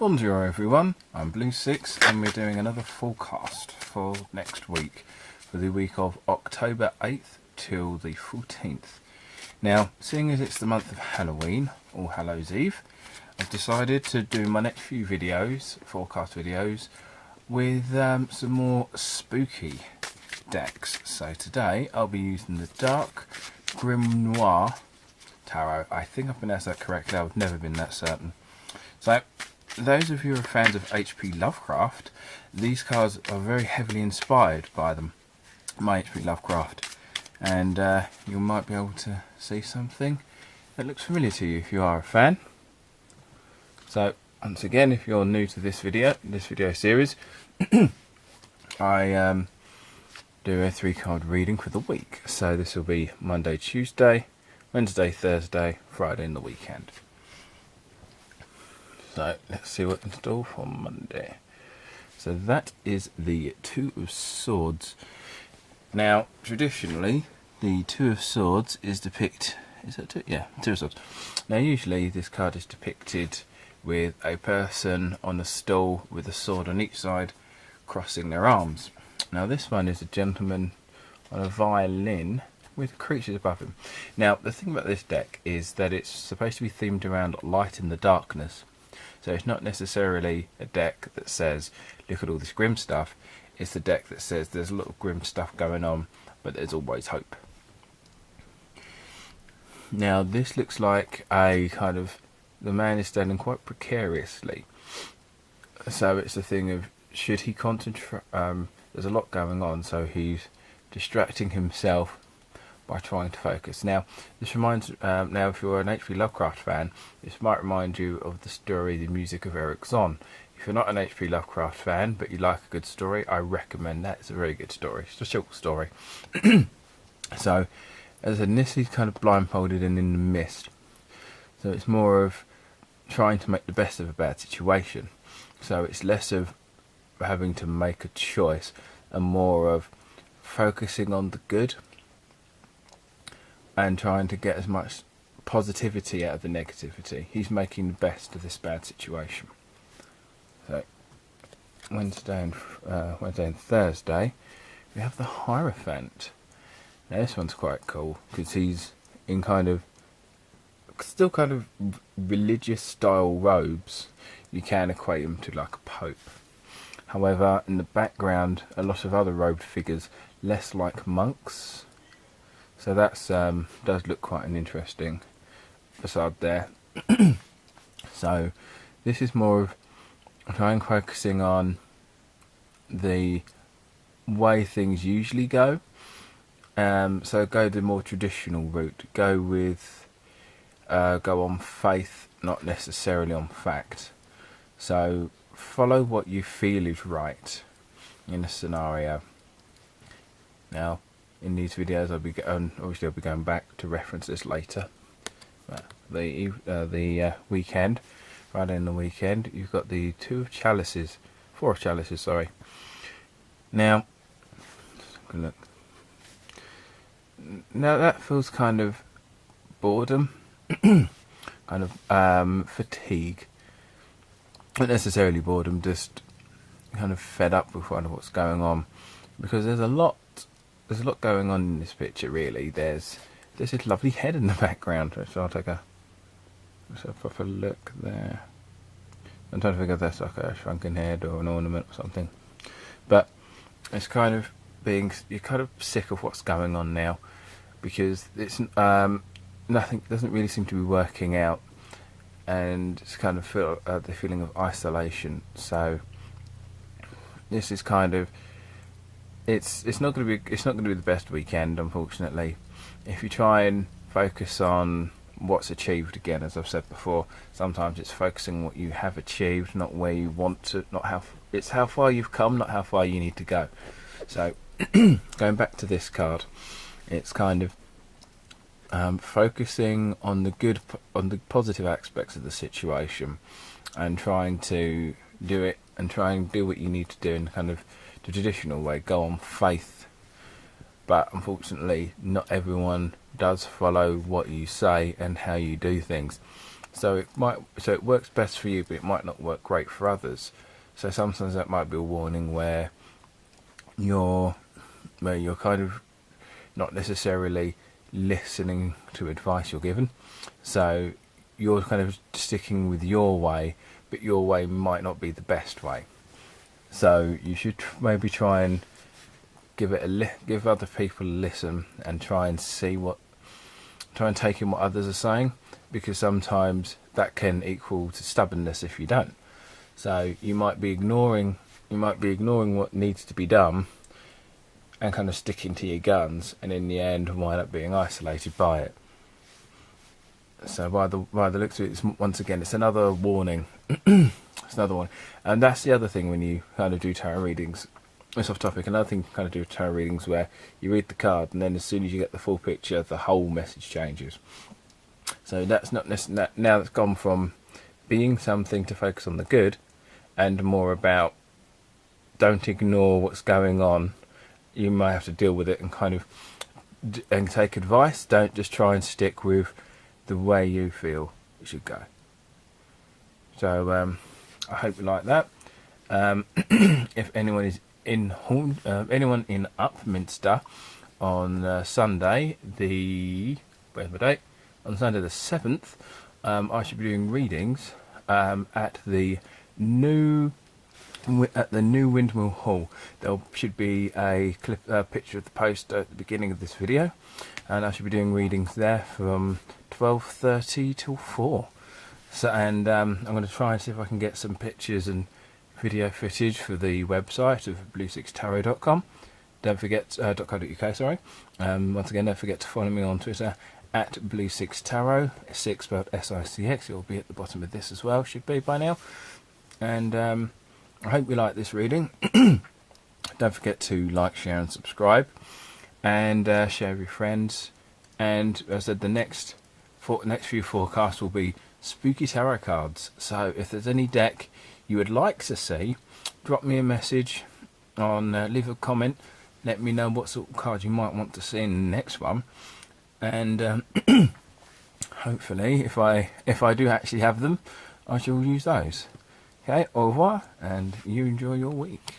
Bonjour everyone, I'm Blue Sicx and we're doing another forecast for next week, for the week of October 8th till the 14th. Now, seeing as it's the month of Halloween, All Hallows Eve, I've decided to do my next few videos, forecast videos, with some more spooky decks. So today I'll be using the Dark Grim Noir Tarot. I think I pronounced that correctly, I've never been that certain. So, those of you who are fans of H.P. Lovecraft, these cards are very heavily inspired by them, my H.P. Lovecraft, and you might be able to see something that looks familiar to you if you are a fan. So, once again, if you're new to this video series, I do a 3-card reading for the week. So this will be Monday, Tuesday, Wednesday, Thursday, Friday and the weekend. So let's see what's in store for Monday. So that is the Two of Swords. Now, traditionally, the Two of Swords is depicted... Is that two? Yeah, Two of Swords. Now, usually this card is depicted with a person on a stool with a sword on each side, crossing their arms. Now, this one is a gentleman on a violin with creatures above him. Now, the thing about this deck is that it's supposed to be themed around light in the darkness. So it's not necessarily a deck that says, look at all this grim stuff. It's the deck that says there's a lot of grim stuff going on, but there's always hope. Now this looks like a kind of, the man is standing quite precariously. So it's a thing of, should he concentrate, there's a lot going on, so he's distracting himself by trying to focus. Now, this reminds, now if you're an H.P. Lovecraft fan, this might remind you of the story The Music of Eric Zahn. If you're not an H.P. Lovecraft fan, but you like a good story, I recommend that. It's a very good story. It's a short story. So, as I said, this is kind of blindfolded and in the mist. So it's more of trying to make the best of a bad situation. So it's less of having to make a choice and more of focusing on the good and trying to get as much positivity out of the negativity. He's making the best of this bad situation. So Wednesday and Thursday we have the Hierophant. Now this one's quite cool because he's in kind of still kind of religious style robes. You can equate him to like a pope. However, in the background a lot of other robed figures, less like monks. So that's does look quite an interesting facade there. So this is more of trying focusing on the way things usually go. So go the more traditional route. Go with go on faith, not necessarily on fact. So follow what you feel is right in a scenario. Now, in these videos, obviously I'll be going back to reference this later. The weekend, Friday and the weekend, you've got the Four of Chalices, sorry. Now, look. Now that feels kind of boredom, kind of fatigue. Not necessarily boredom, just kind of fed up with what's going on, because there's a lot going on in this picture. Really, there's this lovely head in the background. So I'll take a proper look there. I'm trying to figure if that's like a shrunken head or an ornament or something. But it's kind of you're kind of sick of what's going on now, because it's nothing doesn't really seem to be working out, and it's kind of the feeling of isolation. So this is kind of it's not going to be the best weekend, unfortunately. If you try and focus on what's achieved, again, as I've said before, sometimes it's focusing on what you have achieved, not where you want to, it's how far you've come, not how far you need to go. So going back to this card, it's kind of focusing on the good, on the positive aspects of the situation, and trying to do it and try and do what you need to do in kind of the traditional way. Go on faith, but unfortunately not everyone does follow what you say and how you do things. So it works best for you, but it might not work great for others. So sometimes that might be a warning where you're kind of not necessarily listening to advice you're given. So you're kind of sticking with your way, but your way might not be the best way. So you should maybe try and give other people a listen, and try and take in what others are saying, because sometimes that can equal to stubbornness if you don't. So you might be ignoring what needs to be done and kind of sticking to your guns, and in the end wind up being isolated by it. So by the looks of it, once again, it's another warning. It's another one. And that's the other thing when you kind of do tarot readings. It's off topic. Another thing you kind of do with tarot readings, where you read the card and then as soon as you get the full picture, the whole message changes. So that's not necessarily, now that's gone from being something to focus on the good, and more about don't ignore what's going on. You might have to deal with it and kind of and take advice. Don't just try and stick with the way you feel it should go. So I hope you like that. If anyone is anyone in Upminster on Sunday, where's my date? On Sunday the 7th, I should be doing readings at the new Windmill Hall. There should be a picture of the post at the beginning of this video, and I should be doing readings there from 12:30 till 4. So, and I'm going to try and see if I can get some pictures and video footage for the website of bluesixtarot.com. Don't forget .co.uk. Sorry. Once again, don't forget to follow me on Twitter at bluesixtarot. Six spelled SICX. It'll be at the bottom of this as well. Should be by now. And I hope you like this reading. Don't forget to like, share and subscribe, and share with your friends. And as I said, the next few forecasts will be spooky tarot cards. So if there's any deck you would like to see, drop me a message on, leave a comment, let me know what sort of cards you might want to see in the next one. And hopefully, if I do actually have them, I shall use those. Okay, au revoir, and you enjoy your week.